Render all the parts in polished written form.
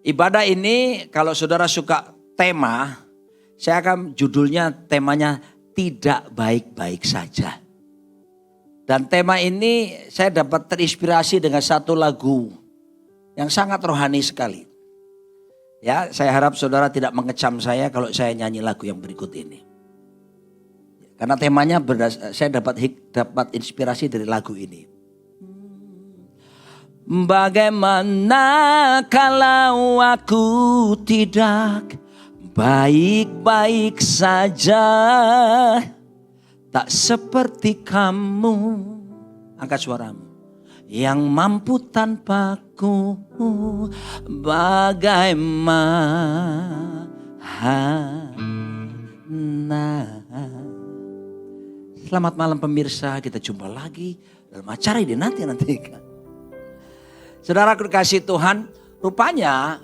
Ibadah ini kalau saudara suka tema, saya akan temanya tidak baik-baik saja. Dan tema ini saya dapat terinspirasi dengan satu lagu yang sangat rohani sekali. Ya, saya harap saudara tidak mengecam saya kalau saya nyanyi lagu yang berikut ini. Karena temanya saya dapat inspirasi dari lagu ini. Bagaimana kalau aku tidak baik-baik saja, tak seperti kamu, angkat suaramu, yang mampu tanpaku, bagaimana. Selamat malam pemirsa, kita jumpa lagi dalam acara ini nanti. Saudara kekasih Tuhan, rupanya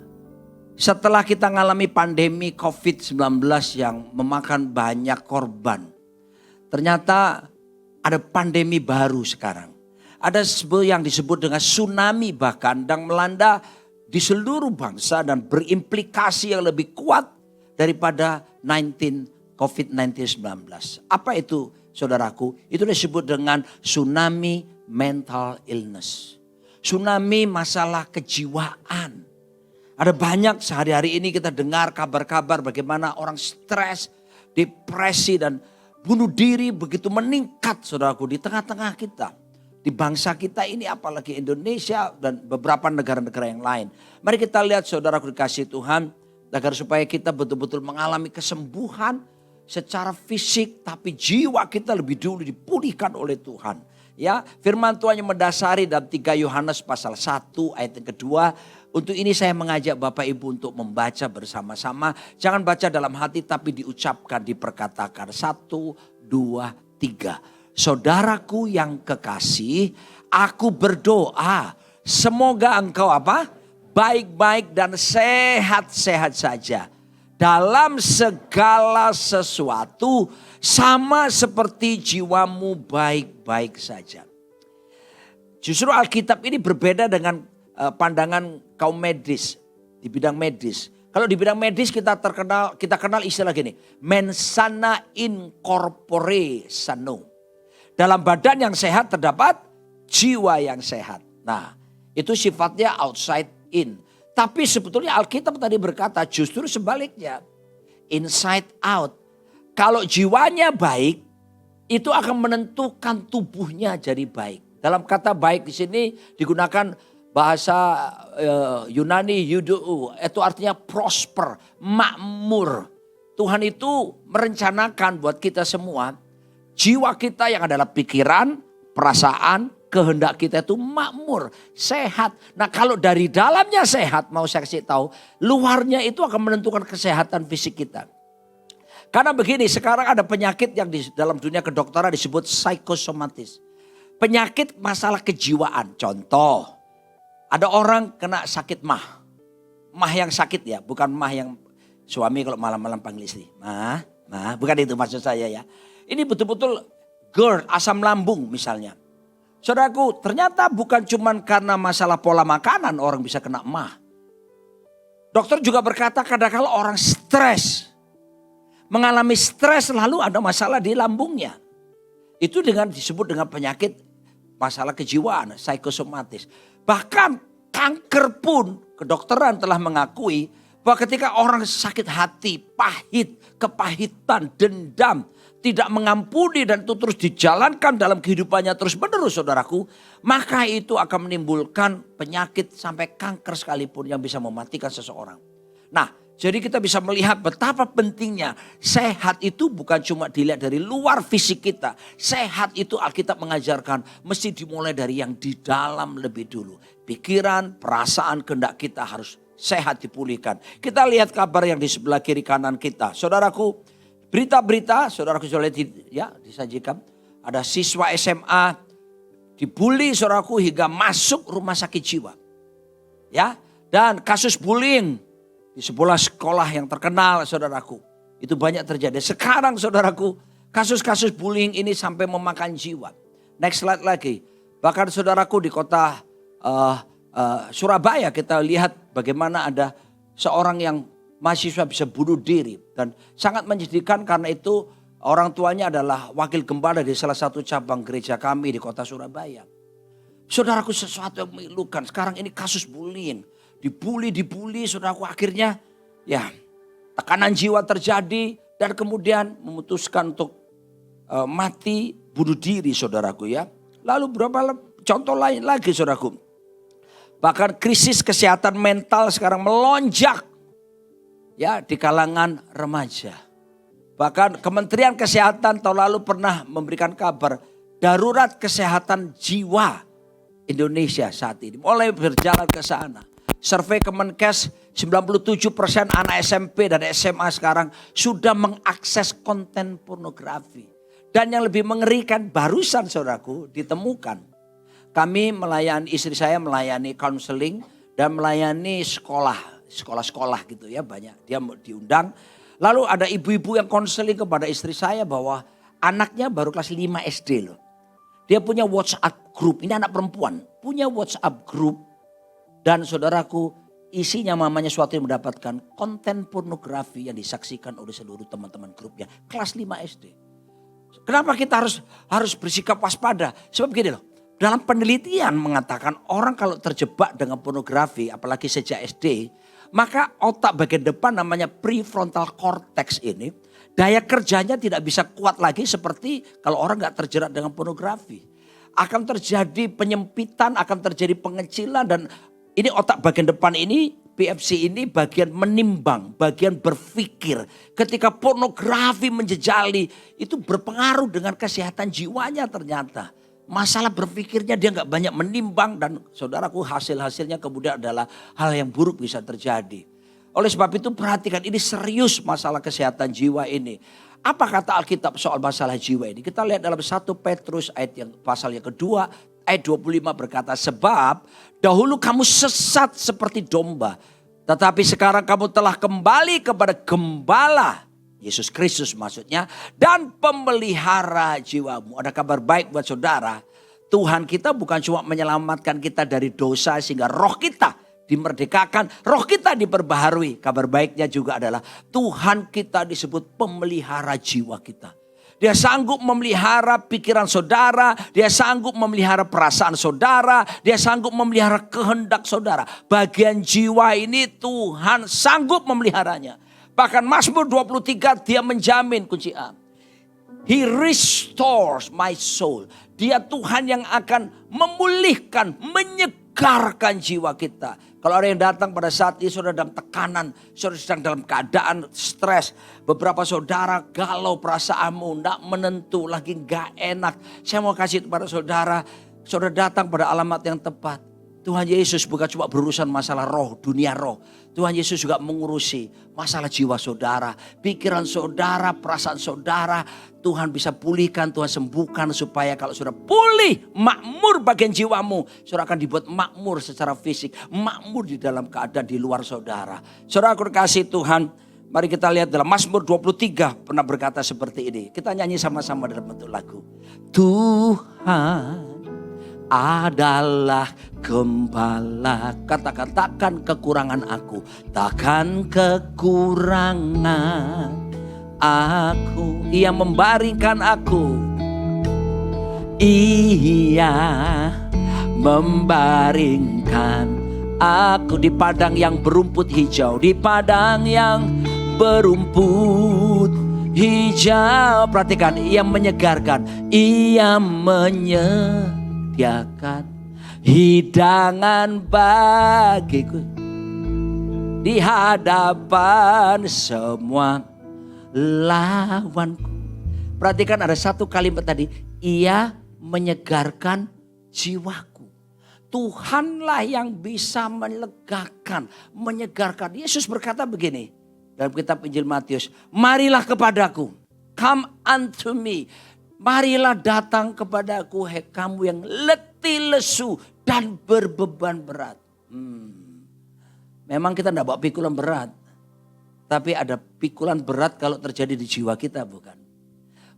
setelah kita mengalami pandemi COVID-19 yang memakan banyak korban, ternyata ada pandemi baru sekarang. Ada yang disebut dengan tsunami bahkan yang melanda di seluruh bangsa dan berimplikasi yang lebih kuat daripada COVID-19. Apa itu saudaraku? Itu disebut dengan tsunami mental illness. Tsunami masalah kejiwaan. Ada banyak sehari-hari ini kita dengar kabar-kabar bagaimana orang stres, depresi dan bunuh diri begitu meningkat saudaraku di tengah-tengah kita. Di bangsa kita ini apalagi Indonesia dan beberapa negara-negara yang lain. Mari kita lihat saudaraku dikasih Tuhan agar supaya kita betul-betul mengalami kesembuhan secara fisik tapi jiwa kita lebih dulu dipulihkan oleh Tuhan. Ya, firman Tuhan yang mendasari dalam 3 Yohanes pasal 1 ayat yang kedua. Untuk ini saya mengajak Bapak Ibu untuk membaca bersama-sama. Jangan baca dalam hati tapi diucapkan, diperkatakan. 1, 2, 3. Saudaraku yang kekasih, aku berdoa semoga engkau apa? Baik-baik dan sehat-sehat saja. Dalam segala sesuatu sama seperti jiwamu baik-baik saja. Justru Alkitab ini berbeda dengan pandangan kaum medis di bidang medis. Kalau di bidang medis kita kenal istilah gini, mens sana in corpore sano. Dalam badan yang sehat terdapat jiwa yang sehat. Nah, itu sifatnya outside in. Tapi sebetulnya Alkitab tadi berkata justru sebaliknya. Inside out. Kalau jiwanya baik, itu akan menentukan tubuhnya jadi baik. Dalam kata baik di sini digunakan bahasa Yunani eudou. Itu artinya prosper, makmur. Tuhan itu merencanakan buat kita semua. Jiwa kita yang adalah pikiran, perasaan, kehendak kita itu makmur, sehat. Nah kalau dari dalamnya sehat, mau saya kasih tahu, luarnya itu akan menentukan kesehatan fisik kita. Karena begini, sekarang ada penyakit yang di dalam dunia kedokteran disebut psikosomatis. Penyakit masalah kejiwaan. Contoh, ada orang kena sakit mah. Mah yang sakit ya, bukan mah yang suami kalau malam-malam panggil istri. Mah, bukan itu maksud saya ya. Ini betul-betul GERD, asam lambung misalnya. Saudaraku, ternyata bukan cuma karena masalah pola makanan orang bisa kena mah. Dokter juga berkata kadang-kala orang stres. Mengalami stres lalu ada masalah di lambungnya. Itu disebut dengan penyakit masalah kejiwaan, psikosomatis. Bahkan kanker pun kedokteran telah mengakui bahwa ketika orang sakit hati, pahit, kepahitan, dendam, tidak mengampuni dan itu terus dijalankan dalam kehidupannya terus menerus saudaraku. Maka itu akan menimbulkan penyakit sampai kanker sekalipun yang bisa mematikan seseorang. Nah jadi kita bisa melihat betapa pentingnya sehat itu bukan cuma dilihat dari luar fisik kita. Sehat itu Alkitab mengajarkan mesti dimulai dari yang di dalam lebih dulu. Pikiran, perasaan, kehendak kita harus sehat dipulihkan. Kita lihat kabar yang di sebelah kiri kanan kita. Saudaraku, berita-berita, saudaraku sudah lihat ya, disajikan. Ada siswa SMA dibully saudaraku hingga masuk rumah sakit jiwa. Ya, dan kasus bullying di sebuah sekolah yang terkenal saudaraku. Itu banyak terjadi. Sekarang saudaraku, kasus-kasus bullying ini sampai memakan jiwa. Next slide lagi. Bahkan saudaraku di kota Surabaya kita lihat bagaimana ada seorang yang mahasiswa bisa bunuh diri. Dan sangat menyedihkan karena itu orang tuanya adalah wakil gembala di salah satu cabang gereja kami di kota Surabaya. Saudaraku, sesuatu yang memilukan. Sekarang ini kasus bullying. Dibully, saudaraku, akhirnya ya tekanan jiwa terjadi dan kemudian memutuskan untuk mati, bunuh diri, saudaraku ya. Lalu beberapa contoh lain lagi, saudaraku. Bahkan krisis kesehatan mental sekarang melonjak ya di kalangan remaja. Bahkan Kementerian Kesehatan tahun lalu pernah memberikan kabar darurat kesehatan jiwa Indonesia saat ini mulai berjalan ke sana. Survei Kemenkes 97% anak SMP dan SMA sekarang sudah mengakses konten pornografi. Dan yang lebih mengerikan barusan saudaraku ditemukan. Kami melayani, istri saya melayani counseling dan melayani sekolah-sekolah gitu ya, banyak. Dia diundang. Lalu ada ibu-ibu yang konseling kepada istri saya bahwa anaknya baru kelas 5 SD loh. Dia punya WhatsApp group, ini anak perempuan, punya WhatsApp group. Dan saudaraku, isinya mamanya suatu yang mendapatkan konten pornografi yang disaksikan oleh seluruh teman-teman grupnya. Kelas 5 SD. Kenapa kita harus bersikap waspada? Sebab begini loh, dalam penelitian mengatakan orang kalau terjebak dengan pornografi, apalagi sejak SD, maka otak bagian depan namanya prefrontal cortex ini, daya kerjanya tidak bisa kuat lagi seperti kalau orang gak terjerat dengan pornografi. Akan terjadi penyempitan, akan terjadi pengecilan dan ini otak bagian depan ini, PFC ini bagian menimbang, bagian berpikir. Ketika pornografi menjejali, itu berpengaruh dengan kesehatan jiwanya ternyata. Masalah berpikirnya dia gak banyak menimbang dan saudaraku hasil-hasilnya kemudian adalah hal yang buruk bisa terjadi. Oleh sebab itu perhatikan ini serius masalah kesehatan jiwa ini. Apa kata Alkitab soal masalah jiwa ini? Kita lihat dalam 1 Petrus ayat yang pasal yang kedua ayat 25 berkata, sebab dahulu kamu sesat seperti domba, tetapi sekarang kamu telah kembali kepada gembala, Yesus Kristus maksudnya, dan pemelihara jiwamu. Ada kabar baik buat saudara, Tuhan kita bukan cuma menyelamatkan kita dari dosa sehingga roh kita dimerdekakan, roh kita diperbaharui. Kabar baiknya juga adalah Tuhan kita disebut pemelihara jiwa kita. Dia sanggup memelihara pikiran saudara, dia sanggup memelihara perasaan saudara, dia sanggup memelihara kehendak saudara. Bagian jiwa ini Tuhan sanggup memeliharanya. Bahkan Mazmur 23 dia menjamin kunci A. He restores my soul. Dia Tuhan yang akan memulihkan, menyegarkan jiwa kita. Kalau ada yang datang pada saat ini saudara dalam tekanan, saudara sedang dalam keadaan stres. Beberapa saudara galau perasaanmu, tidak menentu, lagi gak enak. Saya mau kasih kepada saudara, saudara datang pada alamat yang tepat. Tuhan Yesus bukan cuma berurusan masalah roh, dunia roh. Tuhan Yesus juga mengurusi masalah jiwa saudara, pikiran saudara, perasaan saudara. Tuhan bisa pulihkan, Tuhan sembuhkan supaya kalau saudara pulih, makmur bagian jiwamu. Saudara akan dibuat makmur secara fisik, makmur di dalam keadaan di luar saudara. Saudara aku kasih Tuhan, mari kita lihat dalam Mazmur 23 pernah berkata seperti ini. Kita nyanyi sama-sama dalam bentuk lagu. Tuhan adalah gembala, katakan kekurangan aku, takkan kekurangan aku. Ia membaringkan aku, ia membaringkan aku di padang yang berumput hijau, di padang yang berumput hijau. Perhatikan, ia menyegarkan, ia menyediakan hidangan bagiku di hadapan semua lawanku. Perhatikan ada satu kalimat tadi, ia menyegarkan jiwaku. Tuhanlah yang bisa melegakan, menyegarkan. Yesus berkata begini dalam kitab Injil Matius, marilah kepadaku, come unto me. Marilah datang kepadaku, hai kamu yang letih lesu dan berbeban berat. Memang kita tidak bawa pikulan berat. Tapi ada pikulan berat kalau terjadi di jiwa kita, bukan?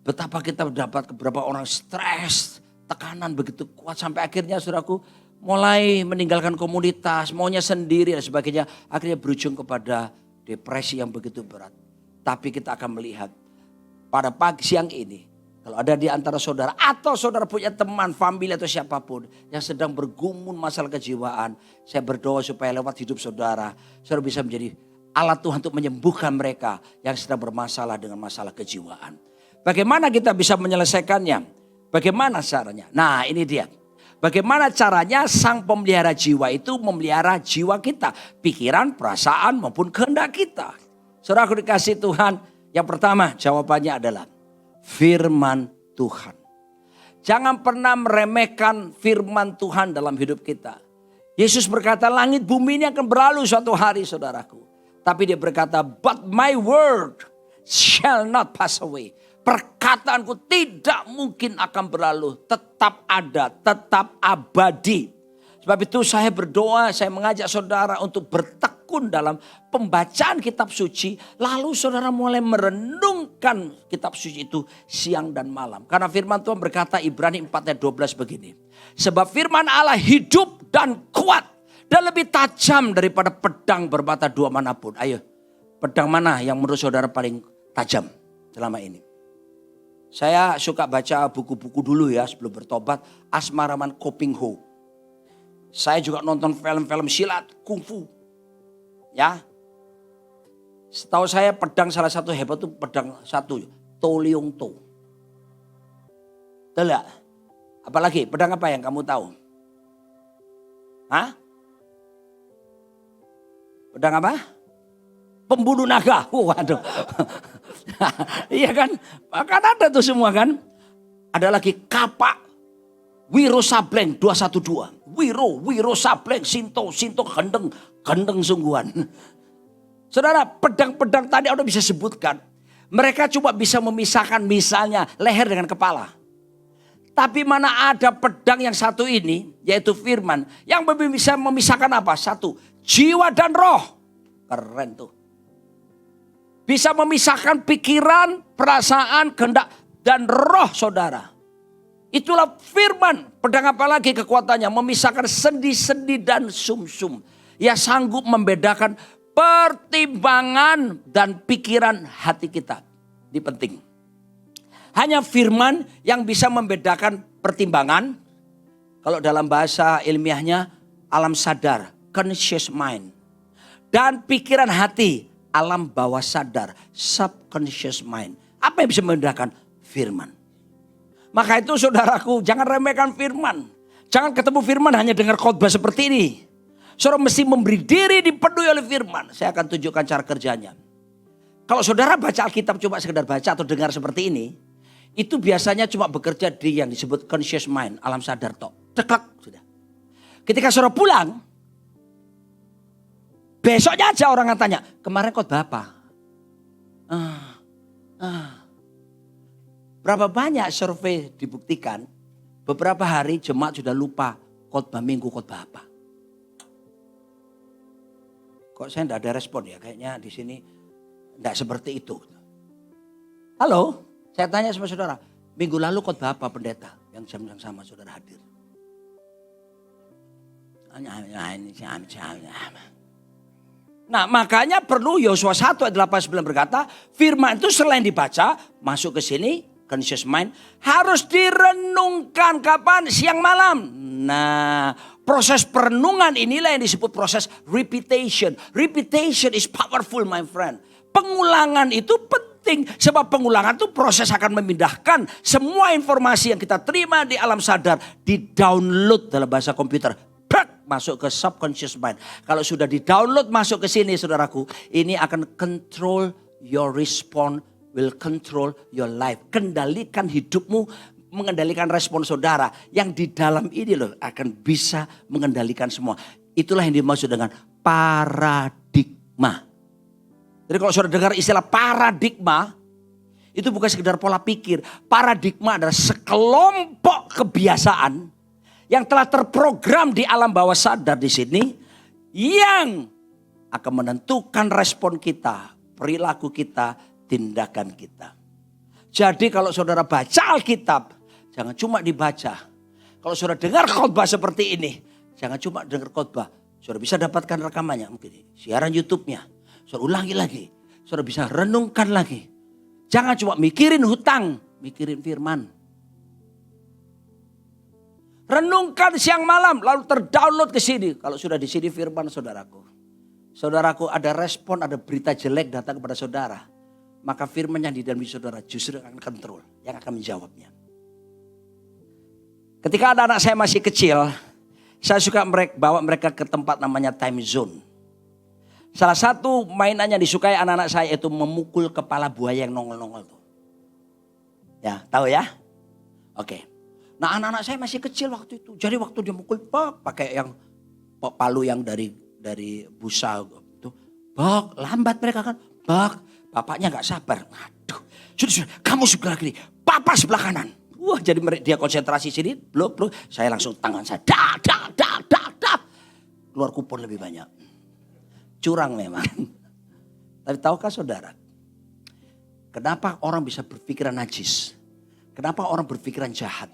Betapa kita mendapat beberapa orang stres, tekanan begitu kuat. Sampai akhirnya saudaraku mulai meninggalkan komunitas, maunya sendiri dan sebagainya. Akhirnya berujung kepada depresi yang begitu berat. Tapi kita akan melihat pada siang ini, kalau ada di antara saudara atau saudara punya teman, famili atau siapapun yang sedang bergumul masalah kejiwaan, saya berdoa supaya lewat hidup saudara, saudara bisa menjadi alat Tuhan untuk menyembuhkan mereka yang sedang bermasalah dengan masalah kejiwaan. Bagaimana kita bisa menyelesaikannya? Bagaimana caranya? Nah, ini dia. Bagaimana caranya sang pemelihara jiwa itu memelihara jiwa kita, pikiran, perasaan maupun kehendak kita. Saudara aku dikasih Tuhan, yang pertama jawabannya adalah firman Tuhan. Jangan pernah meremehkan firman Tuhan dalam hidup kita. Yesus berkata langit bumi ini akan berlalu suatu hari saudaraku. Tapi dia berkata but my word shall not pass away. Perkataanku tidak mungkin akan berlalu. Tetap ada, tetap abadi. Sebab itu saya berdoa, saya mengajak saudara untuk bertekun dalam pembacaan kitab suci. Lalu saudara mulai merenungkan kitab suci itu siang dan malam. Karena firman Tuhan berkata Ibrani 4 ayat 12 begini. Sebab firman Allah hidup dan kuat. Dan lebih tajam daripada pedang bermata dua manapun. Ayo, pedang mana yang menurut saudara paling tajam selama ini? Saya suka baca buku-buku dulu ya sebelum bertobat. Asmaraman Kopingho. Saya juga nonton film-film silat, kungfu. Ya. Setahu saya pedang salah satu hebat itu pedang satu. To Leong To. Tahu gak? Apalagi pedang apa yang kamu tahu? Hah? Pedang apa? Pembunuh naga. Waduh. Iya kan? Kan ada tuh semua kan. Ada lagi kapak. Wiro Sableng 212. Wiro Sableng. Sinto gendeng sungguhan. Saudara, pedang-pedang tadi Anda bisa sebutkan. Mereka cuma bisa memisahkan misalnya leher dengan kepala. Tapi mana ada pedang yang satu ini, yaitu firman. Yang bisa memisahkan apa? Satu, jiwa dan roh. Keren tuh. Bisa memisahkan pikiran, perasaan, kehendak, dan roh saudara. Itulah firman. Pedang apa lagi kekuatannya? Memisahkan sendi-sendi dan sumsum. Ya sanggup membedakan pertimbangan dan pikiran hati kita. Ini penting. Hanya firman yang bisa membedakan pertimbangan. Kalau dalam bahasa ilmiahnya alam sadar, conscious mind. Dan pikiran hati, alam bawah sadar, subconscious mind. Apa yang bisa membedakan? Firman. Maka itu saudaraku, jangan remehkan firman. Jangan ketemu firman hanya dengar khotbah seperti ini. Saudara mesti memberi diri dipenuhi oleh firman. Saya akan tunjukkan cara kerjanya. Kalau saudara baca Alkitab cuma sekedar baca atau dengar seperti ini. Itu biasanya cuma bekerja di yang disebut conscious mind, alam sadar tok. Ceklek sudah. Ketika saudara pulang, besoknya aja orang akan tanya, kemarin khotbah apa? Berapa banyak survei dibuktikan, beberapa hari jemaat sudah lupa khotbah minggu khotbah apa. Kok saya tidak ada respon ya, kayaknya di sini tidak seperti itu. Halo? Saya tanya sama saudara, minggu lalu khotbah apa pendeta yang jam yang sama saudara hadir? Nah makanya perlu Yosua 1 ayat 89 berkata, firman itu selain dibaca, masuk ke sini, conscious mind, harus direnungkan kapan? Siang malam. Nah proses perenungan inilah yang disebut proses repetition. Repetition is powerful my friend. Pengulangan itu penting. Sebab pengulangan itu proses akan memindahkan semua informasi yang kita terima di alam sadar. Di download dalam bahasa komputer. Masuk ke subconscious mind. Kalau sudah di download masuk ke sini saudaraku. Ini akan control your response. Will control your life. Kendalikan hidupmu. Mengendalikan respon saudara. Yang di dalam ini loh akan bisa mengendalikan semua. Itulah yang dimaksud dengan paradigma. Jadi kalau saudara dengar istilah paradigma, itu bukan sekedar pola pikir. Paradigma adalah sekelompok kebiasaan yang telah terprogram di alam bawah sadar di sini, yang akan menentukan respon kita, perilaku kita, tindakan kita. Jadi kalau saudara baca Alkitab, jangan cuma dibaca. Kalau saudara dengar khotbah seperti ini, Jangan cuma dengar khotbah. Saudara bisa dapatkan rekamannya, mungkin siaran YouTube-nya. Saudara ulangi lagi. Saudara bisa renungkan lagi. Jangan cuma mikirin hutang, mikirin firman. Renungkan siang malam, lalu terdownload ke sini. Kalau sudah di sini firman saudaraku. Saudaraku ada respon, ada berita jelek datang kepada saudara. Maka firman yang di dalam diri saudara justru akan kontrol, yang akan menjawabnya. Ketika anak-anak saya masih kecil, saya suka bawa mereka ke tempat namanya time zone. Salah satu mainan yang disukai anak-anak saya itu memukul kepala buaya yang nongol-nongol tuh. Ya, tahu ya? Oke. Nah, anak-anak saya masih kecil waktu itu. Jadi waktu dia mukul, pakai yang palu yang dari busa itu. Lambat mereka kan. Bapaknya gak sabar. Aduh, sudah, kamu sebelah kiri, papa sebelah kanan. Wah, jadi dia konsentrasi sini, blok. Saya langsung tangan saya, dak. Keluar kupon lebih banyak. Curang memang. Tapi tahukah saudara, kenapa orang bisa berpikiran najis? Kenapa orang berpikiran jahat?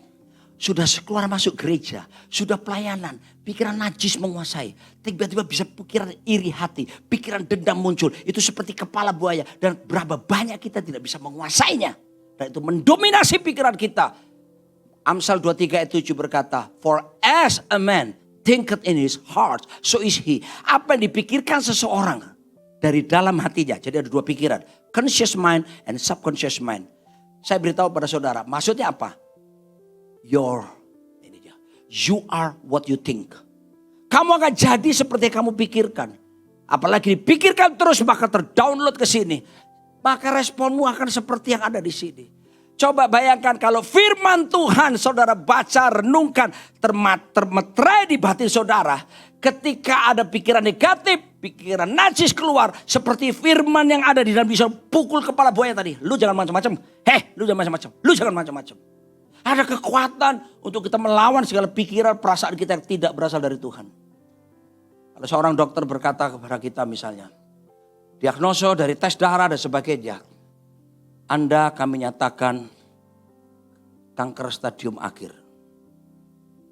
Sudah keluar masuk gereja, sudah pelayanan, pikiran najis menguasai. Tiba-tiba bisa pikiran iri hati, pikiran dendam muncul. Itu seperti kepala buaya dan berapa banyak kita tidak bisa menguasainya. Dan itu mendominasi pikiran kita. Amsal 23 ayat 7 berkata, for as a man thinketh in his heart, so is he. Apa yang dipikirkan seseorang dari dalam hatinya. Jadi ada dua pikiran, conscious mind and subconscious mind. Saya beritahu pada saudara, maksudnya apa? You are what you think. Kamu akan jadi seperti yang kamu pikirkan. Apalagi dipikirkan terus maka terdownload ke sini. Maka responmu akan seperti yang ada di sini. Coba bayangkan kalau firman Tuhan saudara baca, renungkan, termeterai di batin saudara. Ketika ada pikiran negatif, pikiran najis keluar. Seperti firman yang ada di dalam bisa pukul kepala buaya tadi. Lu jangan macam-macam. Lu jangan macam-macam. Lu jangan macam-macam. Ada kekuatan untuk kita melawan segala pikiran, perasaan kita yang tidak berasal dari Tuhan. Kalau seorang dokter berkata kepada kita misalnya, diagnosa dari tes darah dan sebagainya, Anda kami nyatakan kanker stadium akhir.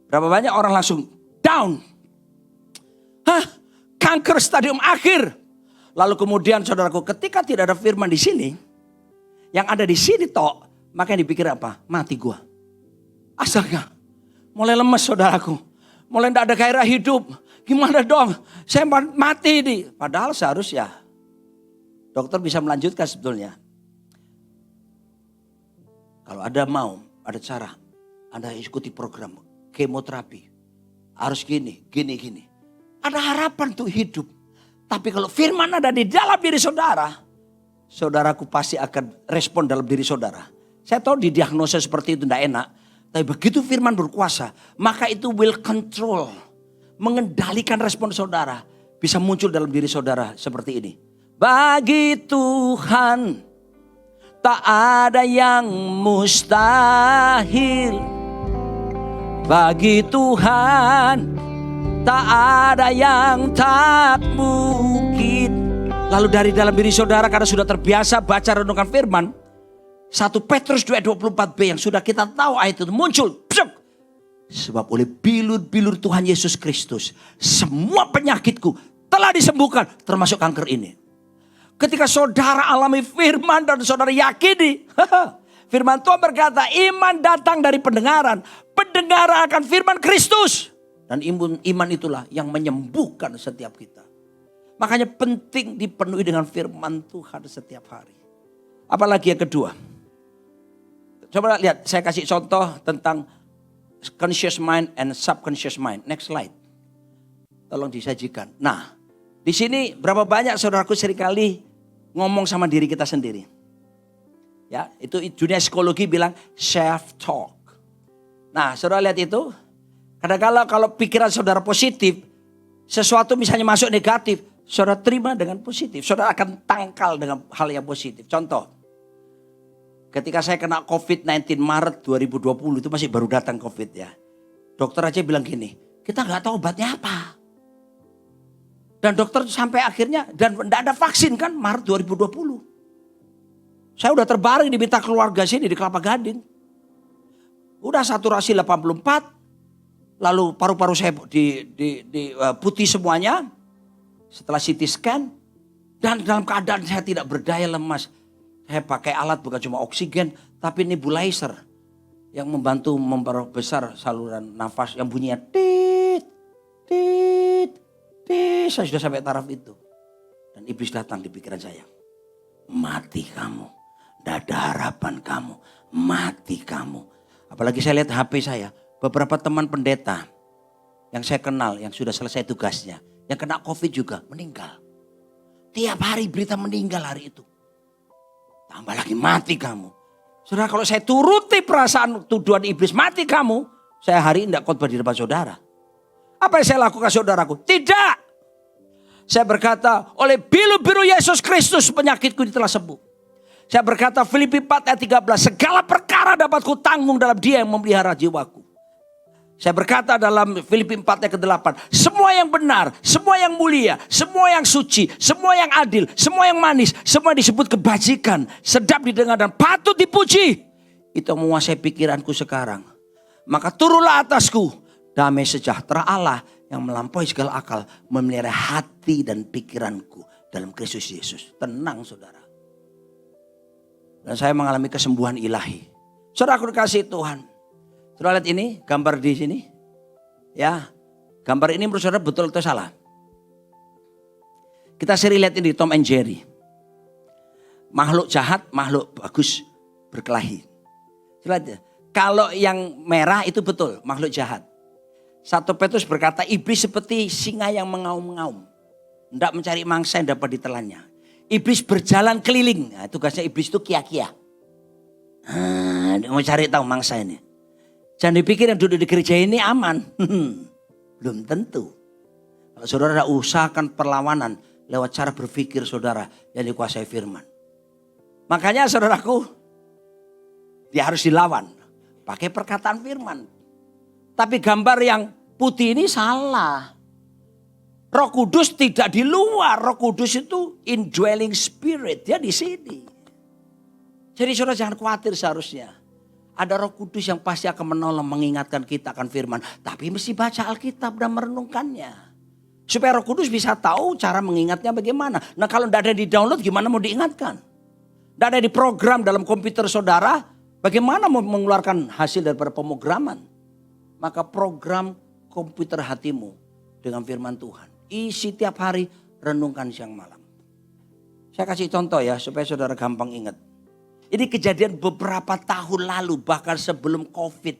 Berapa banyak orang langsung down. Kanker stadium akhir. Lalu kemudian saudaraku, ketika tidak ada firman di sini, yang ada di sini maka yang dipikir apa? Mati gua. Astaga, mulai lemes saudaraku. Mulai tidak ada gairah hidup. Gimana dong? Saya mati nih. Padahal seharusnya dokter bisa melanjutkan sebetulnya. Kalau ada ada cara. Anda ikuti program kemoterapi. Harus gini. Ada harapan untuk hidup. Tapi kalau firman ada di dalam diri saudara, saudaraku pasti akan respon dalam diri saudara. Saya tahu di diagnosa seperti itu tidak enak. Tapi begitu firman berkuasa, maka itu will control. Mengendalikan respon saudara. Bisa muncul dalam diri saudara seperti ini. Bagi Tuhan tak ada yang mustahil. Bagi Tuhan tak ada yang tak mungkin. Lalu dari dalam diri saudara karena sudah terbiasa baca renungan firman. 1 Petrus 2:24b yang sudah kita tahu ayat itu muncul. Sebab oleh bilur-bilur Tuhan Yesus Kristus, semua penyakitku telah disembuhkan, termasuk kanker ini. Ketika saudara alami firman dan saudara yakini, firman Tuhan berkata, iman datang dari pendengaran. Pendengaran akan firman Kristus. Dan iman itulah yang menyembuhkan setiap kita. Makanya penting dipenuhi dengan firman Tuhan setiap hari. Apalagi yang kedua. Coba lihat, saya kasih contoh tentang conscious mind and subconscious mind. Next slide. Tolong disajikan. Nah, di sini berapa banyak saudaraku seringkali ngomong sama diri kita sendiri. Ya, itu dunia psikologi bilang self talk. Nah, saudara lihat itu. Kadang-kadang kalau pikiran saudara positif, sesuatu misalnya masuk negatif, saudara terima dengan positif. Saudara akan tangkal dengan hal yang positif. Contoh. Ketika saya kena COVID-19 Maret 2020 itu masih baru datang COVID ya. Dokter aja bilang gini, kita nggak tahu obatnya apa. Dan dokter sampai akhirnya, dan tidak ada vaksin kan Maret 2020. Saya udah terbaring di Mitra Keluarga sini di Kelapa Gading. Udah saturasi 84, Lalu paru-paru saya putih semuanya. Setelah CT scan. Dan dalam keadaan saya tidak berdaya, lemas. Saya pakai alat bukan cuma oksigen, tapi nebulizer. Yang membantu memperbesar saluran nafas yang bunyinya tit, tit, tit. Saya sudah sampai taraf itu. Dan iblis datang di pikiran saya. Mati kamu. Tidak ada harapan kamu. Mati kamu. Apalagi saya lihat HP saya. Beberapa teman pendeta yang saya kenal, yang sudah selesai tugasnya. Yang kena COVID juga meninggal. Tiap hari berita meninggal hari itu. Tambah lagi mati kamu. Saudara, kalau saya turuti perasaan tuduhan iblis, mati kamu. Saya hari ini tidak khotbah di depan saudara. Apa yang saya lakukan saudaraku? Tidak. Saya berkata, oleh bilu-biru Yesus Kristus penyakitku telah sembuh. Saya berkata Filipi 4 ayat 13. Segala perkara dapat ku tanggung dalam Dia yang memelihara jiwaku. Saya berkata dalam Filipi 4 ayat ke-8. Semua yang benar, semua yang mulia, semua yang suci, semua yang adil, semua yang manis. Semua disebut kebajikan, sedap didengar dan patut dipuji. Itu yang menguasai pikiranku sekarang. Maka turunlah atasku damai sejahtera Allah yang melampaui segala akal. Memelihara hati dan pikiranku dalam Kristus Yesus. Tenang saudara. Dan saya mengalami kesembuhan ilahi. Saudara aku dikasih Tuhan. Saudara lihat ini gambar di sini. Ya, gambar ini menurut saudara betul atau salah? Kita sering lihat ini di Tom and Jerry. Makhluk jahat, makhluk bagus berkelahi. Lihat, kalau yang merah itu betul, makhluk jahat. 1 Petrus berkata iblis seperti singa yang mengaum-ngaum. Tidak mencari mangsa yang dapat ditelannya. Iblis berjalan keliling. Nah, tugasnya iblis itu kia-kia. Mau cari tahu mangsa ini. Jangan dipikir yang duduk di gereja ini aman. Belum tentu. Kalau saudara usahakan perlawanan lewat cara berpikir saudara yang dikuasai firman. Makanya saudaraku, dia harus dilawan. Pakai perkataan firman. Tapi gambar yang putih ini salah. Roh Kudus tidak di luar. Roh Kudus itu indwelling spirit. Dia di sini. Jadi saudara jangan khawatir seharusnya. Ada Roh Kudus yang pasti akan menolong mengingatkan kita akan firman. Tapi mesti baca Alkitab dan merenungkannya. Supaya Roh Kudus bisa tahu cara mengingatnya bagaimana. Nah kalau tidak ada di download gimana mau diingatkan? Tidak ada di program dalam komputer saudara. Bagaimana mau mengeluarkan hasil daripada pemrograman? Maka program komputer hatimu dengan firman Tuhan. Isi tiap hari, renungkan siang malam. Saya kasih contoh ya supaya saudara gampang ingat. Ini kejadian beberapa tahun lalu bahkan sebelum COVID.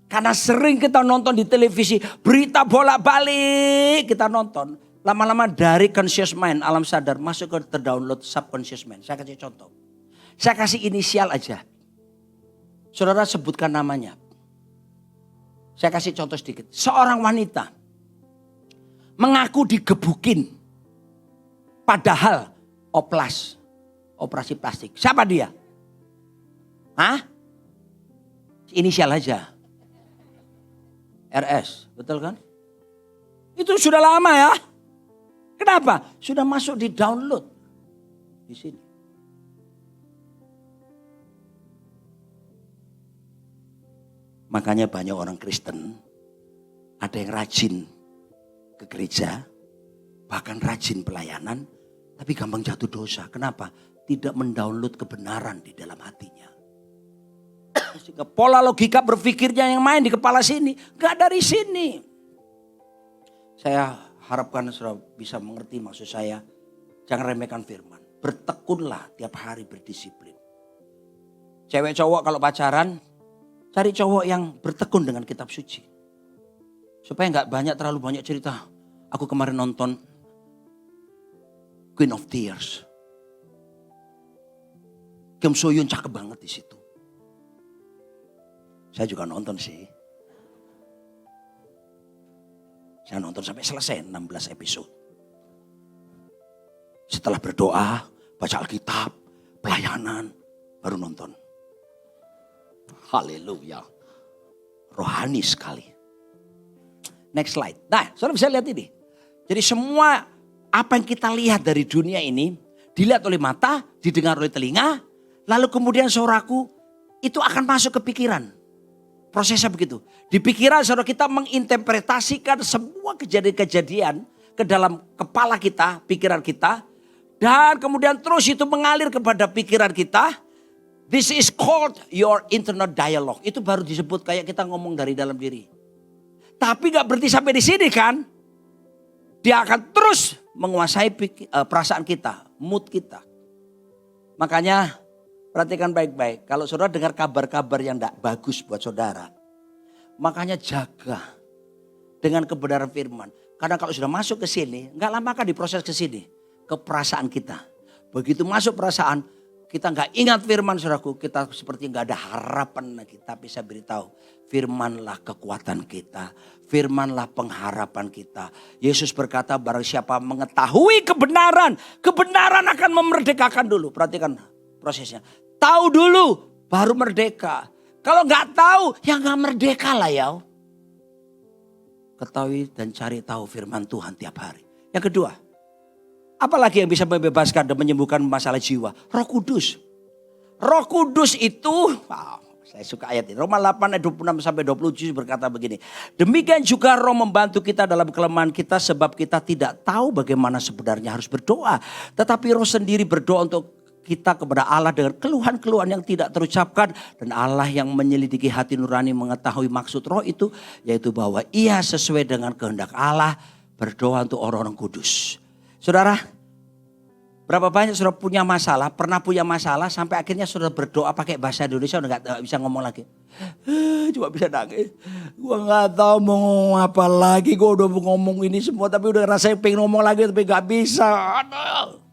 Karena sering kita nonton di televisi berita bolak-balik kita nonton. Lama-lama dari conscious mind alam sadar masuk ke terdownload subconscious mind. Saya kasih contoh. Saya kasih inisial aja. Saudara sebutkan namanya. Saya kasih contoh sedikit. Seorang wanita mengaku digebukin. Padahal operasi plastik. Siapa dia? Hah? Inisial aja. RS, betul kan? Itu sudah lama ya. Kenapa? Sudah masuk di download. Di sini. Makanya banyak orang Kristen. Ada yang rajin ke gereja. Bahkan rajin pelayanan. Tapi gampang jatuh dosa. Kenapa? Tidak mendownload kebenaran di dalam hatinya. Sehingga pola logika berpikirnya yang main di kepala sini. Gak dari sini. Saya harapkan saudara bisa mengerti maksud saya. Jangan remehkan firman. Bertekunlah tiap hari berdisiplin. Cewek cowok kalau pacaran. Cari cowok yang bertekun dengan kitab suci. Supaya gak terlalu banyak cerita. Aku kemarin nonton Queen of Tears. Kim So Hyun cakep banget di situ. Saya juga nonton sih. Saya nonton sampai selesai 16 episode. Setelah berdoa, baca Alkitab, pelayanan, baru nonton. Haleluya. Rohani sekali. Next slide. Nah, saudara bisa lihat ini. Jadi semua apa yang kita lihat dari dunia ini, dilihat oleh mata, didengar oleh telinga, lalu kemudian saudaraku, itu akan masuk ke pikiran. Prosesnya begitu. Di pikiran saudara kita menginterpretasikan semua kejadian-kejadian ke dalam kepala kita, pikiran kita. Dan kemudian terus itu mengalir kepada pikiran kita. This is called your internal dialogue. Itu baru disebut kayak kita ngomong dari dalam diri. Tapi gak berhenti sampai di sini kan. Dia akan terus menguasai perasaan kita, mood kita. Makanya perhatikan baik-baik. Kalau saudara dengar kabar-kabar yang tidak bagus buat saudara. Makanya jaga dengan kebenaran firman. Karena kalau sudah masuk ke sini, nggak lama kan diproses ke sini. Ke perasaan kita. Begitu masuk perasaan, kita nggak ingat firman saudaraku. Kita seperti nggak ada harapan lagi. Tapi saya beritahu, firmanlah kekuatan kita. Firmanlah pengharapan kita. Yesus berkata barang siapa mengetahui kebenaran. Kebenaran akan memerdekakan dulu. Perhatikan prosesnya. Tahu dulu baru merdeka. Kalau nggak tahu ya nggak merdeka lah ya. Ketahui dan cari tahu firman Tuhan tiap hari. Yang kedua. Apalagi yang bisa membebaskan dan menyembuhkan masalah jiwa? Roh Kudus. Roh Kudus itu, wow, saya suka ayat ini. Roma 8 ayat 26 sampai 27 berkata begini. Demikian juga Roh membantu kita dalam kelemahan kita sebab kita tidak tahu bagaimana sebenarnya harus berdoa. Tetapi Roh sendiri berdoa untuk kita kepada Allah dengan keluhan-keluhan yang tidak terucapkan. Dan Allah yang menyelidiki hati nurani mengetahui maksud Roh itu. Yaitu bahwa ia sesuai dengan kehendak Allah berdoa untuk orang-orang kudus. Saudara, berapa banyak saudara punya masalah, pernah punya masalah sampai akhirnya saudara berdoa pakai bahasa Indonesia udah gak bisa ngomong lagi. Cuma bisa nangis. Gua gak tahu mau ngomong apa lagi, gua udah ngomong ini semua tapi udah rasanya pengen ngomong lagi tapi gak bisa. Aduh.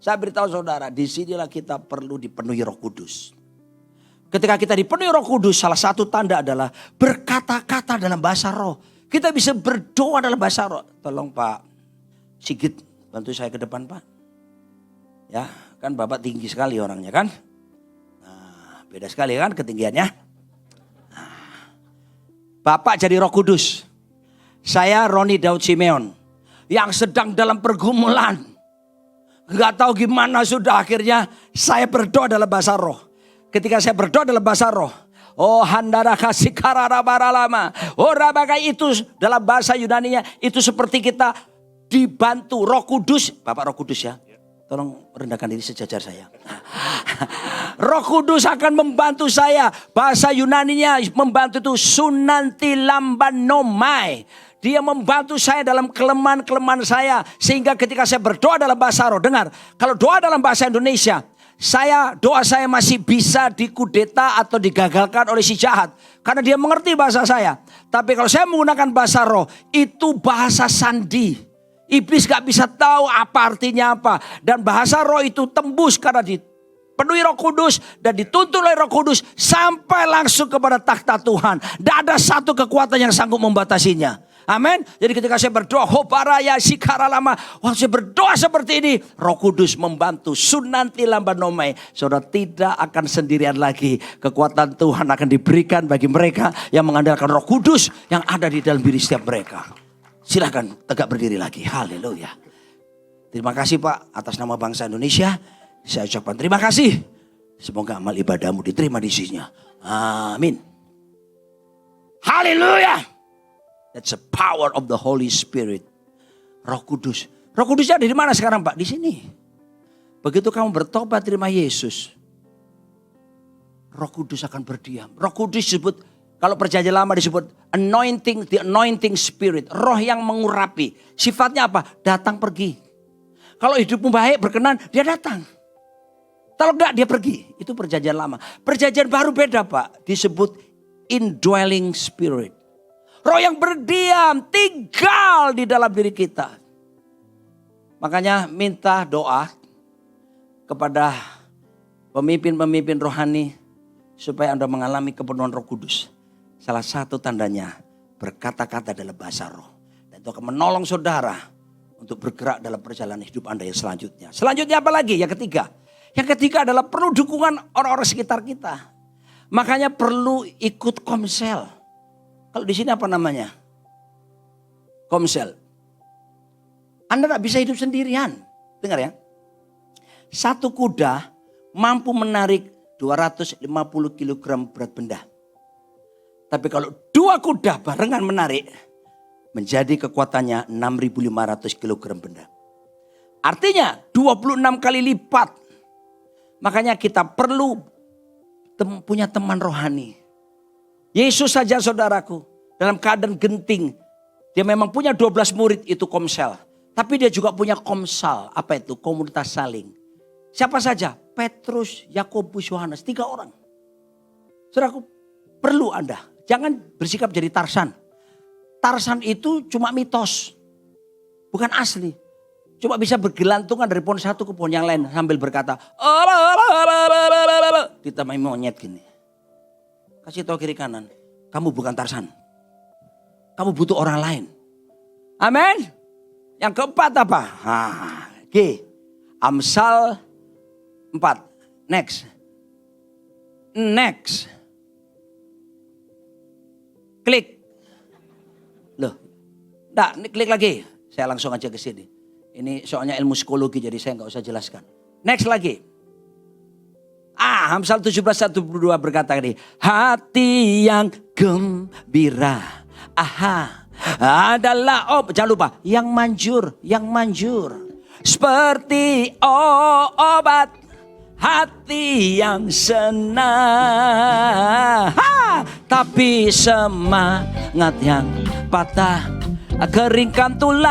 Saya beritahu saudara, disinilah kita perlu dipenuhi Roh Kudus. Ketika kita dipenuhi Roh Kudus, salah satu tanda adalah berkata-kata dalam bahasa roh. Kita bisa berdoa dalam bahasa roh. Tolong Pak Sigit, bantu saya ke depan Pak. Ya, kan Bapak tinggi sekali orangnya kan. Nah, beda sekali kan ketinggiannya. Nah, Bapak jadi Roh Kudus. Saya Roni Daud Simeon. Yang sedang dalam pergumulan. Gak tahu gimana sudah akhirnya saya berdoa dalam bahasa roh. Ketika saya berdoa dalam bahasa roh. Oh handara kasih karara baralama. Oh rabakai itu dalam bahasa Yunaninya. Itu seperti kita dibantu Roh Kudus. Bapak Roh Kudus ya. Tolong rendahkan diri sejajar saya. Roh Kudus akan membantu saya. Bahasa Yunaninya membantu itu sunanti lambanomai. Dia membantu saya dalam kelemahan-kelemahan saya. Sehingga ketika saya berdoa dalam bahasa roh. Dengar, kalau doa dalam bahasa Indonesia. Doa saya masih bisa dikudeta atau digagalkan oleh si jahat. Karena dia mengerti bahasa saya. Tapi kalau saya menggunakan bahasa roh. Itu bahasa sandi. Iblis gak bisa tahu apa artinya apa. Dan bahasa roh itu tembus karena dipenuhi Roh Kudus. Dan dituntun oleh Roh Kudus. Sampai langsung kepada takhta Tuhan. Dan ada satu kekuatan yang sanggup membatasinya. Amin. Jadi ketika saya berdoa, hobaraya sikaralama, waktu saya berdoa seperti ini, Roh Kudus membantu. Sunanti lambanomai. Saudara tidak akan sendirian lagi. Kekuatan Tuhan akan diberikan bagi mereka yang mengandalkan Roh Kudus yang ada di dalam diri setiap mereka. Silakan tegak berdiri lagi. Haleluya. Terima kasih Pak atas nama bangsa Indonesia. Saya ucapkan terima kasih. Semoga amal ibadahmu diterima di sisinya. Amin. Haleluya. That's the power of the Holy Spirit. Roh Kudus. Roh Kudusnya ada di mana sekarang Pak? Di sini. Begitu kamu bertobat terima Yesus. Roh Kudus akan berdiam. Roh Kudus disebut, kalau perjanjian lama disebut anointing, the anointing spirit. Roh yang mengurapi. Sifatnya apa? Datang pergi. Kalau hidupmu baik berkenan, dia datang. Kalau enggak dia pergi. Itu perjanjian lama. Perjanjian baru beda Pak. Disebut indwelling spirit. Roh yang berdiam, tinggal di dalam diri kita. Makanya minta doa kepada pemimpin-pemimpin rohani supaya Anda mengalami kepenuhan Roh Kudus. Salah satu tandanya berkata-kata dalam bahasa roh. Dan itu akan menolong saudara untuk bergerak dalam perjalanan hidup Anda yang selanjutnya. Selanjutnya apa lagi? Yang ketiga. Yang ketiga adalah perlu dukungan orang-orang sekitar kita. Makanya perlu ikut komsel. Kalau di sini apa namanya? Komsel. Anda tidak bisa hidup sendirian. Dengar ya. Satu kuda mampu menarik 250 kg berat benda. Tapi kalau 2 kuda barengan menarik, menjadi kekuatannya 6.500 kg benda. Artinya 26 kali lipat. Makanya kita perlu punya teman rohani. Yesus saja saudaraku, dalam keadaan genting. Dia memang punya 12 murid, itu komsel. Tapi dia juga punya komsal. Apa itu? Komunitas saling. Siapa saja? Petrus, Yakobus, Yohanes. 3 orang. Saudaraku, perlu Anda. Jangan bersikap jadi Tarsan. Tarsan itu cuma mitos. Bukan asli. Cuma bisa bergelantungan dari pohon satu ke pohon yang lain. Sambil berkata. Ditambahin monyet gini. Kasih tahu kiri kanan. Kamu bukan Tarsan. Kamu butuh orang lain. Amin. Yang keempat apa? G. Amsal 4. Next. Klik. Loh. Enggak, klik lagi. Saya langsung aja ke sini. Ini soalnya ilmu psikologi jadi saya enggak usah jelaskan. Next lagi. Amsal 17:1-2 berkata ini. Hati yang gembira. Adalah jangan lupa yang manjur. Seperti obat hati yang senang. Tapi semangat yang patah keringkan tulang.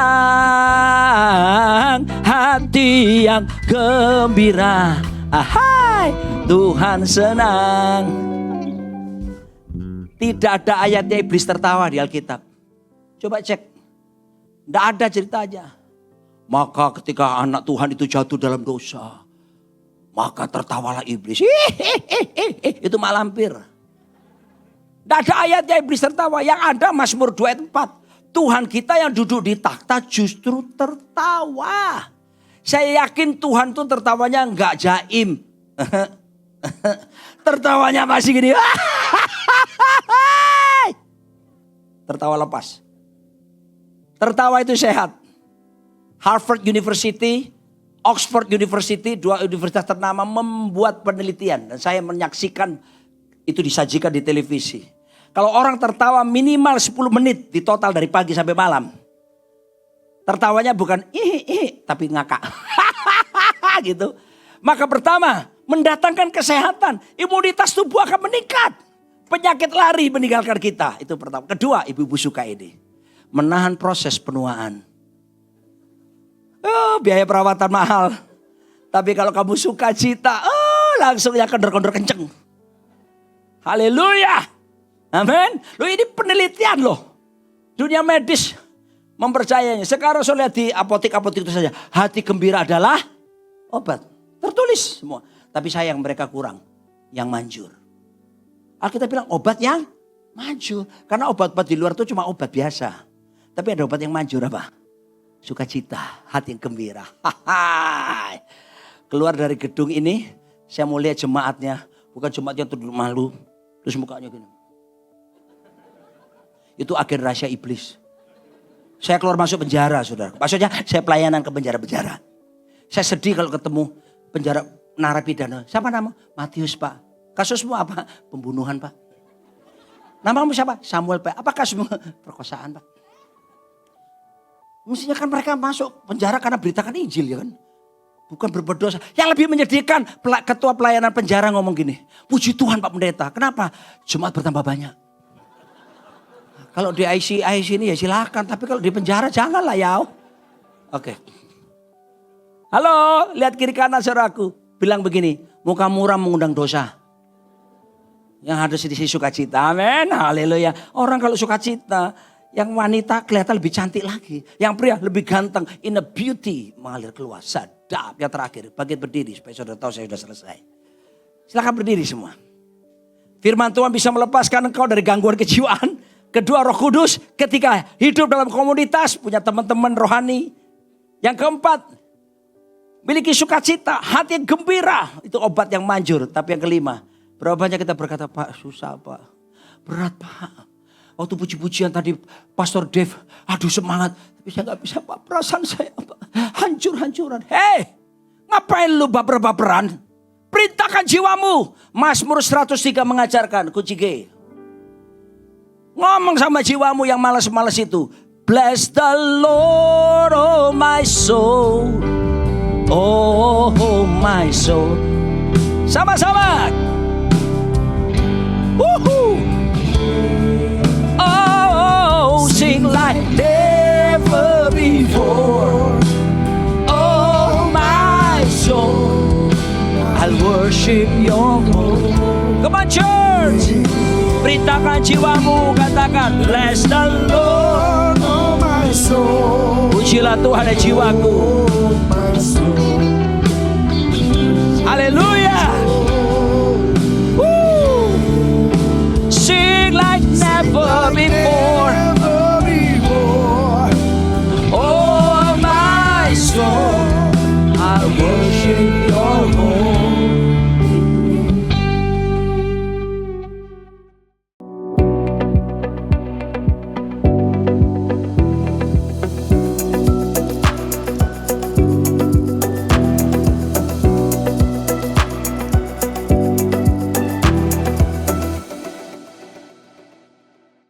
Hati yang gembira. Tuhan senang. Tidak ada ayatnya iblis tertawa di Alkitab. Coba cek. Tidak ada ceritanya. Maka ketika anak Tuhan itu jatuh dalam dosa, maka tertawalah iblis. Itu mak lampir. Tidak ada ayatnya iblis tertawa. Yang ada Mazmur 2 ayat 4. Tuhan kita yang duduk di takhta justru tertawa. Saya yakin Tuhan tuh tertawanya enggak jaim. Tertawanya masih gini. Tertawa lepas. Tertawa itu sehat. Harvard University, Oxford University, 2 universitas ternama membuat penelitian. Dan saya menyaksikan itu disajikan di televisi. Kalau orang tertawa minimal 10 menit di total dari pagi sampai malam. Tertawanya bukan tapi ngakak. Gitu. Maka pertama, mendatangkan kesehatan. Imunitas tubuh akan meningkat. Penyakit lari meninggalkan kita. Itu pertama. Kedua, ibu-ibu suka ini. Menahan proses penuaan. Biaya perawatan mahal. Tapi kalau kamu suka cita, langsung ya kendor-kendor kenceng. Haleluya. Amin. Loh ini penelitian loh. Dunia medis mempercayainya. Sekarang saya lihat di apotek-apotek itu saja. Hati gembira adalah obat. Tertulis semua. Tapi sayang mereka kurang. Yang manjur. Alkitab bilang obat yang manjur. Karena obat-obat di luar itu cuma obat biasa. Tapi ada obat yang manjur apa? Sukacita, hati yang gembira. Keluar dari gedung ini, saya mau lihat jemaatnya. Bukan jemaatnya duduk malu. Terus mukanya gini. Itu agen rahasia iblis. Saya keluar masuk penjara, saudara. Maksudnya saya pelayanan ke penjara-penjara. Saya sedih kalau ketemu penjara narapidana. Siapa nama? Matius, Pak. Kasusmu apa? Pembunuhan, Pak. Namamu siapa? Samuel, Pak. Apa kasusmu? Perkosaan, Pak. Mestinya kan mereka masuk penjara karena beritakan Injil, ya kan? Bukan berbuat dosa. Yang lebih menyedihkan, ketua pelayanan penjara ngomong gini. Puji Tuhan Pak Pendeta. Kenapa? Jemaat bertambah banyak. Kalau di IC ini ya silakan. Tapi kalau di penjara janganlah ya. Oke. Halo, lihat kiri kanan saudaraku. Bilang begini, muka murah mengundang dosa. Yang harus diisi sukacita. Amin. Haleluya. Orang kalau sukacita, yang wanita kelihatan lebih cantik lagi. Yang pria lebih ganteng. Inner beauty mengalir keluar. Sadap. Yang terakhir, bagian berdiri supaya saudara tahu saya sudah selesai. Silakan berdiri semua. Firman Tuhan bisa melepaskan engkau dari gangguan kejiwaan. Kedua, Roh Kudus ketika hidup dalam komunitas, punya teman-teman rohani. Yang keempat, miliki sukacita, hati yang gembira. Itu obat yang manjur. Tapi yang kelima, berapa banyak kita berkata, Pak susah Pak, berat Pak. Waktu puji-pujian tadi Pastor Dave, aduh semangat. Tapi saya gak bisa Pak, perasaan saya Pak, hancur-hancuran. Hei, ngapain lu baper-baperan? Perintahkan jiwamu. Mazmur 103 mengajarkan, kunci G. Ngomong sama jiwamu yang malas-malas itu. Bless the Lord, oh my soul. Oh my soul. Sama-sama. Woohoo. Oh, sing like never before. Oh my soul, I'll worship your holy. Come on church. Beritakan jiwamu, katakan bless the Lord, Oh my soul, pujilah Tuhan ya jiwaku. my soul. Haleluya.